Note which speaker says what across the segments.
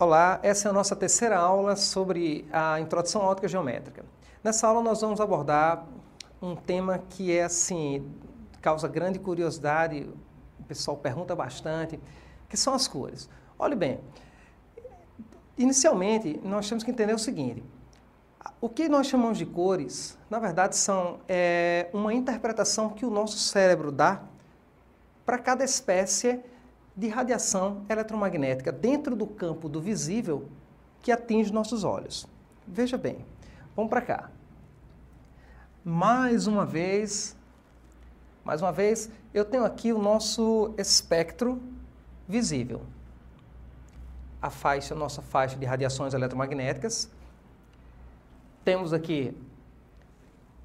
Speaker 1: Olá, essa é a nossa terceira aula sobre a introdução à óptica geométrica. Nessa aula nós vamos abordar um tema que causa grande curiosidade, o pessoal pergunta bastante, que são as cores. Olhe bem, inicialmente nós temos que entender o seguinte, o que nós chamamos de cores, na verdade são uma interpretação que o nosso cérebro dá para cada espécie de radiação eletromagnética dentro do campo do visível que atinge nossos olhos. Veja bem, vamos para cá. Mais uma vez, eu tenho aqui o nosso espectro visível. Nossa faixa de radiações eletromagnéticas. Temos aqui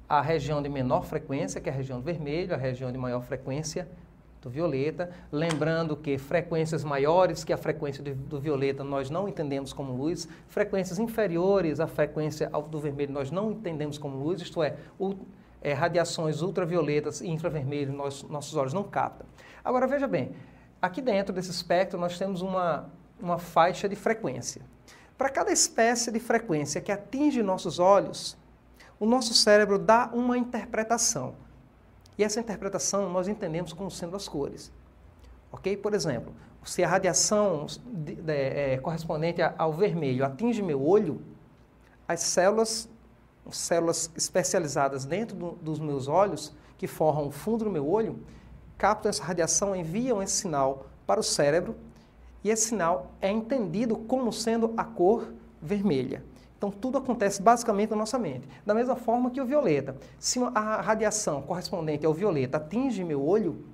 Speaker 1: a região de menor frequência, que é a região do vermelho, a região de maior frequência do violeta, lembrando que frequências maiores que a frequência do violeta nós não entendemos como luz, frequências inferiores à frequência do vermelho nós não entendemos como luz, isto é, radiações ultravioletas e infravermelho nossos olhos não captam. Agora veja bem, aqui dentro desse espectro nós temos uma faixa de frequência. Para cada espécie de frequência que atinge nossos olhos, o nosso cérebro dá uma interpretação. E essa interpretação nós entendemos como sendo as cores. Ok? Por exemplo, se a radiação correspondente ao vermelho atinge meu olho, as células especializadas dentro dos meus olhos, que formam o fundo do meu olho, captam essa radiação, enviam esse sinal para o cérebro, e esse sinal é entendido como sendo a cor vermelha. Então, tudo acontece basicamente na nossa mente. Da mesma forma que o violeta. Se a radiação correspondente ao violeta atinge meu olho,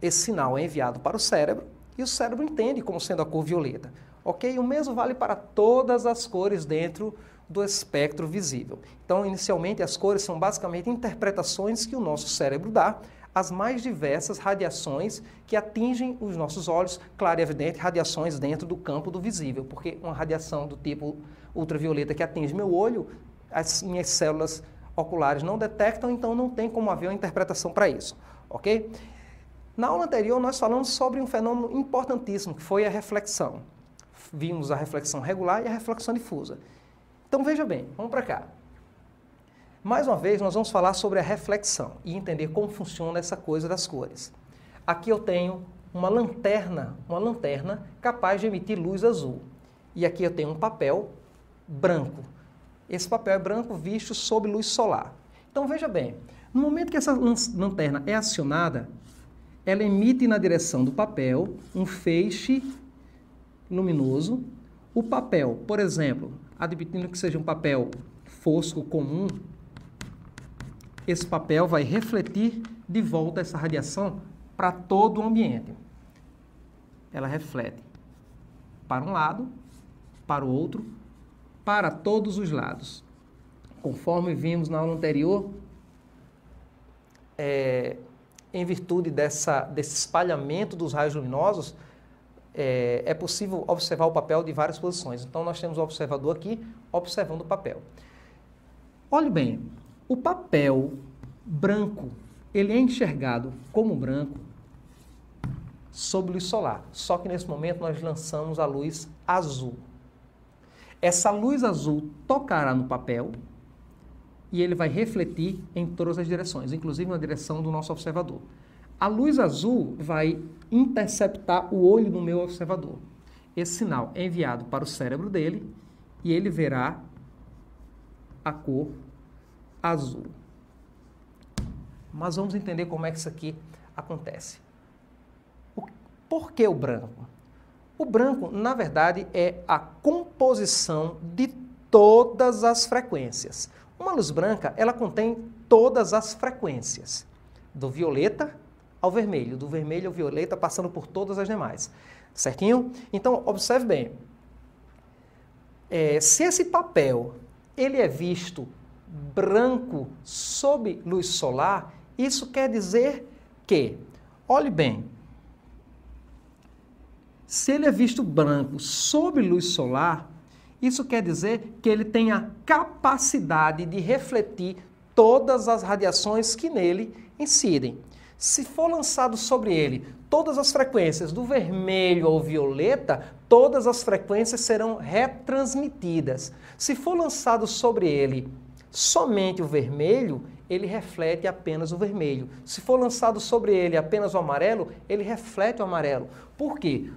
Speaker 1: esse sinal é enviado para o cérebro e o cérebro entende como sendo a cor violeta. Ok? O mesmo vale para todas as cores dentro do espectro visível. Então, inicialmente, as cores são basicamente interpretações que o nosso cérebro dá as mais diversas radiações que atingem os nossos olhos, claro e evidente, radiações dentro do campo do visível, porque uma radiação do tipo ultravioleta que atinge meu olho, as minhas células oculares não detectam, então não tem como haver uma interpretação para isso, ok? Na aula anterior nós falamos sobre um fenômeno importantíssimo, que foi a reflexão. Vimos a reflexão regular e a reflexão difusa. Então veja bem, vamos para cá. Mais uma vez, nós vamos falar sobre a reflexão e entender como funciona essa coisa das cores. Aqui eu tenho uma lanterna capaz de emitir luz azul. E aqui eu tenho um papel branco. Esse papel é branco visto sob luz solar. Então veja bem, no momento que essa lanterna é acionada, ela emite na direção do papel um feixe luminoso. O papel, por exemplo, admitindo que seja um papel fosco comum, esse papel vai refletir de volta essa radiação para todo o ambiente. Ela reflete para um lado, para o outro, para todos os lados. Conforme vimos na aula anterior, em virtude desse espalhamento dos raios luminosos, é possível observar o papel de várias posições. Então, nós temos o observador aqui observando o papel. Olhe bem, o papel branco, ele é enxergado como branco sob luz solar. Só que nesse momento nós lançamos a luz azul. Essa luz azul tocará no papel e ele vai refletir em todas as direções, inclusive na direção do nosso observador. A luz azul vai interceptar o olho do meu observador. Esse sinal é enviado para o cérebro dele e ele verá a cor azul. Mas vamos entender como é que isso aqui acontece. Por que o branco? O branco, na verdade, é a composição de todas as frequências. Uma luz branca, ela contém todas as frequências, do violeta ao vermelho, do vermelho ao violeta, passando por todas as demais. Certinho? Então, observe bem. Se esse papel ele é visto branco sob luz solar, isso quer dizer que, olhe bem, se ele é visto branco sob luz solar, isso quer dizer que ele tem a capacidade de refletir todas as radiações que nele incidem. Se for lançado sobre ele todas as frequências, do vermelho ao violeta, todas as frequências serão retransmitidas. Se for lançado sobre ele somente o vermelho, ele reflete apenas o vermelho. Se for lançado sobre ele apenas o amarelo, ele reflete o amarelo. Por quê?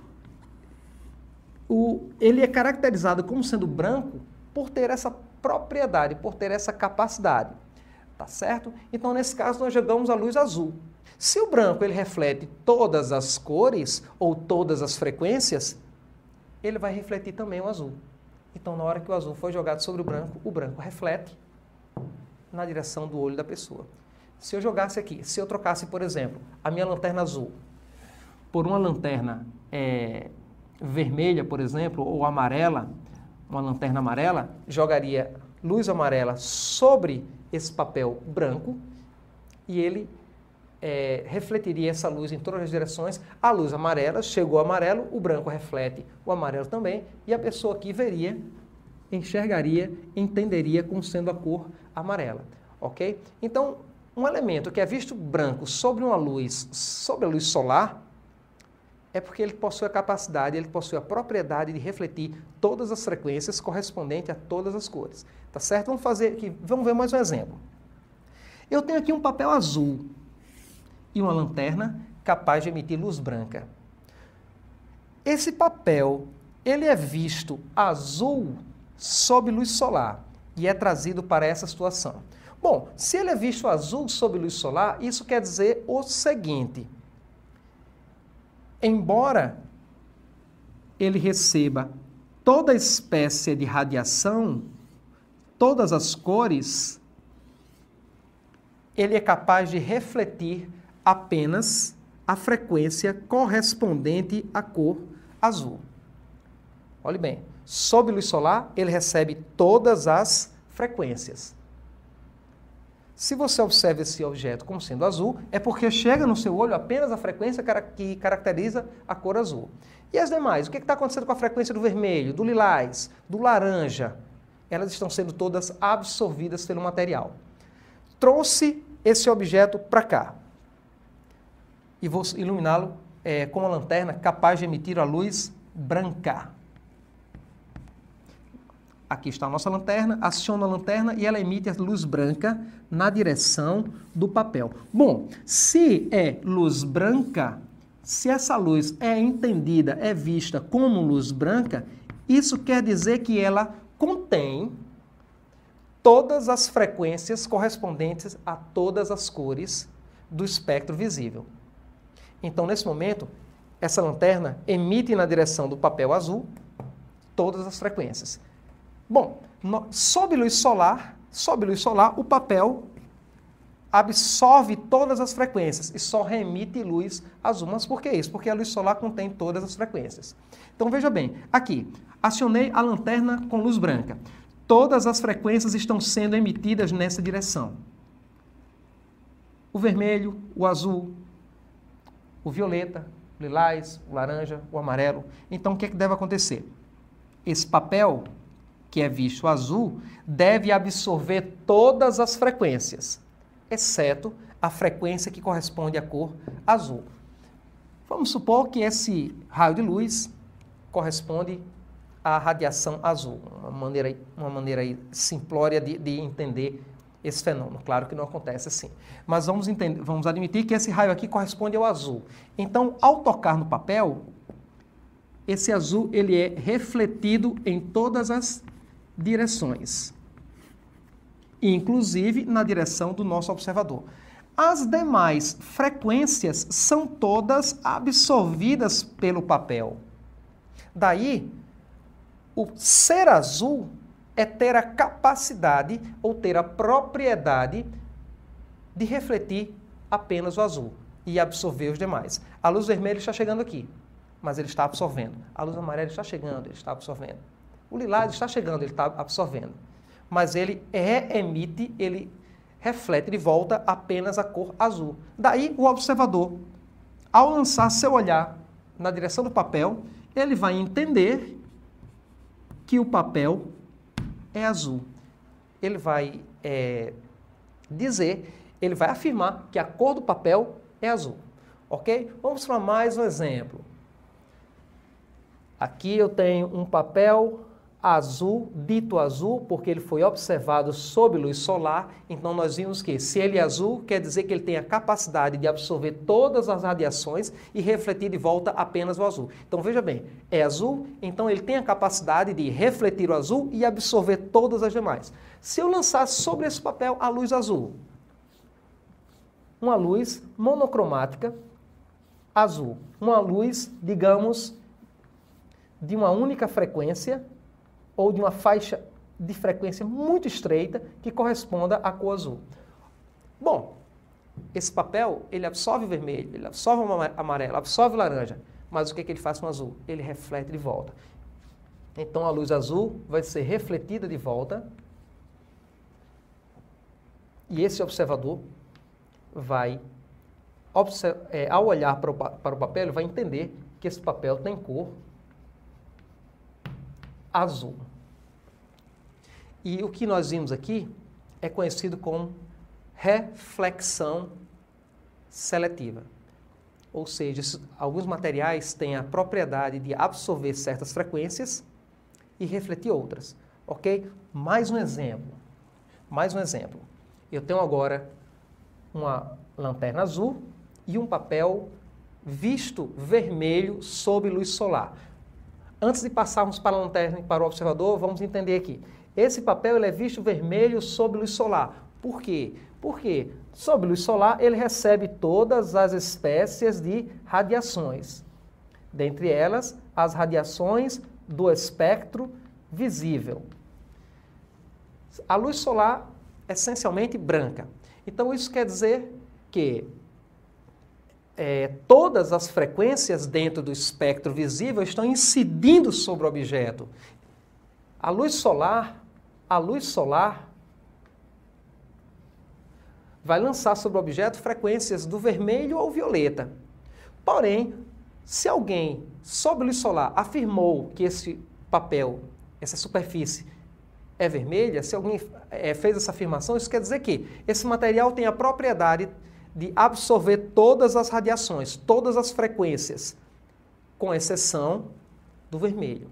Speaker 1: Ele é caracterizado como sendo branco por ter essa propriedade, por ter essa capacidade. Tá certo? Então, nesse caso, nós jogamos a luz azul. Se o branco ele reflete todas as cores ou todas as frequências, ele vai refletir também o azul. Então, na hora que o azul foi jogado sobre o branco reflete na direção do olho da pessoa. Se eu jogasse aqui, se eu trocasse, por exemplo, a minha lanterna azul por uma lanterna vermelha, por exemplo, ou amarela, uma lanterna amarela, jogaria luz amarela sobre esse papel branco e ele refletiria essa luz em todas as direções. A luz amarela chegou ao amarelo, o branco reflete o amarelo também e a pessoa aqui veria, enxergaria, entenderia como sendo a cor amarela, ok? Então, um elemento que é visto branco sobre uma luz, sobre a luz solar, é porque ele possui a capacidade, ele possui a propriedade de refletir todas as frequências correspondentes a todas as cores. Tá certo? Vamos fazer aqui, vamos ver mais um exemplo. Eu tenho aqui um papel azul e uma lanterna capaz de emitir luz branca. Esse papel, ele é visto azul sob luz solar e é trazido para essa situação. Bom, se ele é visto azul sob luz solar, isso quer dizer o seguinte: embora ele receba toda espécie de radiação, todas as cores, ele é capaz de refletir apenas a frequência correspondente à cor azul. Olhe bem, sob luz solar, ele recebe todas as frequências. Se você observa esse objeto como sendo azul, é porque chega no seu olho apenas a frequência que caracteriza a cor azul. E as demais? O que está acontecendo com a frequência do vermelho, do lilás, do laranja? Elas estão sendo todas absorvidas pelo material. Trouxe esse objeto para cá e vou iluminá-lo com uma lanterna capaz de emitir a luz branca. Aqui está a nossa lanterna, aciono a lanterna e ela emite a luz branca na direção do papel. Bom, se é luz branca, se essa luz é entendida, é vista como luz branca, isso quer dizer que ela contém todas as frequências correspondentes a todas as cores do espectro visível. Então, nesse momento, essa lanterna emite na direção do papel azul todas as frequências. Bom, sob luz solar, o papel absorve todas as frequências e só reemite luz azul. Mas por que isso? Porque a luz solar contém todas as frequências. Então, veja bem, aqui, acionei a lanterna com luz branca. Todas as frequências estão sendo emitidas nessa direção. O vermelho, o azul, o violeta, o lilás, o laranja, o amarelo. Então, o que é que deve acontecer? Esse papel, que é visto azul, deve absorver todas as frequências, exceto a frequência que corresponde à cor azul. Vamos supor que esse raio de luz corresponde à radiação azul, uma maneira aí simplória de entender esse fenômeno. Claro que não acontece assim. Mas vamos admitir que esse raio aqui corresponde ao azul. Então, ao tocar no papel, esse azul ele é refletido em todas as direções, inclusive na direção do nosso observador. As demais frequências são todas absorvidas pelo papel. Daí, o ser azul é ter a capacidade ou ter a propriedade de refletir apenas o azul e absorver os demais. A luz vermelha está chegando aqui, mas ele está absorvendo. A luz amarela está chegando, ele está absorvendo. O lilás está chegando, ele está absorvendo. Mas ele reemite, ele reflete de volta apenas a cor azul. Daí o observador, ao lançar seu olhar na direção do papel, ele vai entender que o papel é azul. Ele vai ele vai afirmar que a cor do papel é azul. ok? Vamos para mais um exemplo. Aqui eu tenho um papel azul, dito azul, porque ele foi observado sob luz solar. Então nós vimos que se ele é azul, quer dizer que ele tem a capacidade de absorver todas as radiações e refletir de volta apenas o azul. Então veja bem, é azul, então ele tem a capacidade de refletir o azul e absorver todas as demais. Se eu lançar sobre esse papel a luz azul, uma luz monocromática azul, uma luz, digamos, de uma única frequência, ou de uma faixa de frequência muito estreita que corresponda à cor azul. Bom, esse papel, ele absorve o vermelho, ele absorve o amarelo, absorve o laranja, mas o que ele faz com o azul? Ele reflete de volta. Então a luz azul vai ser refletida de volta e esse observador vai, ao olhar para o papel, ele vai entender que esse papel tem cor azul. E o que nós vimos aqui é conhecido como reflexão seletiva. Ou seja, alguns materiais têm a propriedade de absorver certas frequências e refletir outras. Ok? Mais um exemplo. Mais um exemplo. Eu tenho agora uma lanterna azul e um papel visto vermelho sob luz solar. Antes de passarmos para a lanterna e para o observador, vamos entender aqui. Esse papel ele é visto vermelho sob luz solar. Por quê? Porque sob luz solar ele recebe todas as espécies de radiações. Dentre elas, as radiações do espectro visível. A luz solar é essencialmente branca. Então isso quer dizer que todas as frequências dentro do espectro visível estão incidindo sobre o objeto. A luz solar vai lançar sobre o objeto frequências do vermelho ao violeta. Porém, se alguém, sob luz solar, afirmou que esse papel, essa superfície é vermelha, se alguém fez essa afirmação, isso quer dizer que esse material tem a propriedade de absorver todas as radiações, todas as frequências, com exceção do vermelho.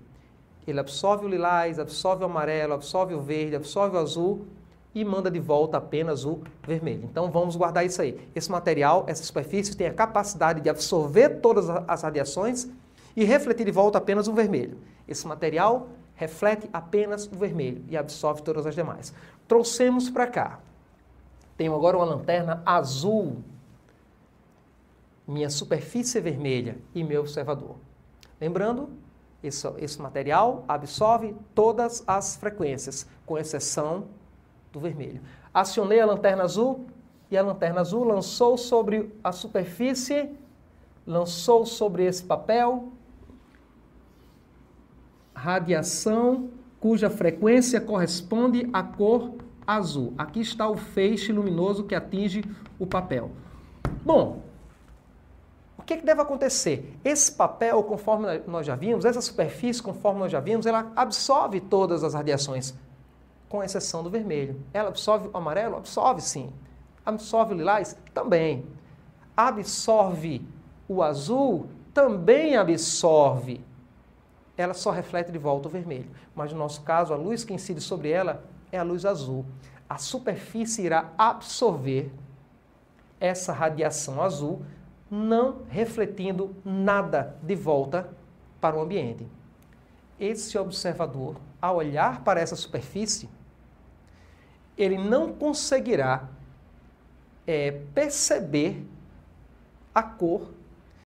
Speaker 1: Ele absorve o lilás, absorve o amarelo, absorve o verde, absorve o azul e manda de volta apenas o vermelho. Então vamos guardar isso aí. Esse material, essa superfície tem a capacidade de absorver todas as radiações e refletir de volta apenas o vermelho. Esse material reflete apenas o vermelho e absorve todas as demais. Trouxemos para cá. Tenho agora uma lanterna azul, minha superfície vermelha e meu observador. Lembrando, esse material absorve todas as frequências, com exceção do vermelho. Acionei a lanterna azul e a lanterna azul lançou sobre a superfície, lançou sobre esse papel, radiação cuja frequência corresponde à cor azul. Aqui está o feixe luminoso que atinge o papel. Bom, o que deve acontecer? Esse papel, conforme nós já vimos, essa superfície, conforme nós já vimos, ela absorve todas as radiações, com exceção do vermelho. Ela absorve o amarelo? Absorve sim. Absorve o lilás? Também. Absorve o azul? Também absorve. Ela só reflete de volta o vermelho. Mas no nosso caso, a luz que incide sobre ela é a luz azul. A superfície irá absorver essa radiação azul, não refletindo nada de volta para o ambiente. Esse observador, ao olhar para essa superfície, ele não conseguirá perceber a cor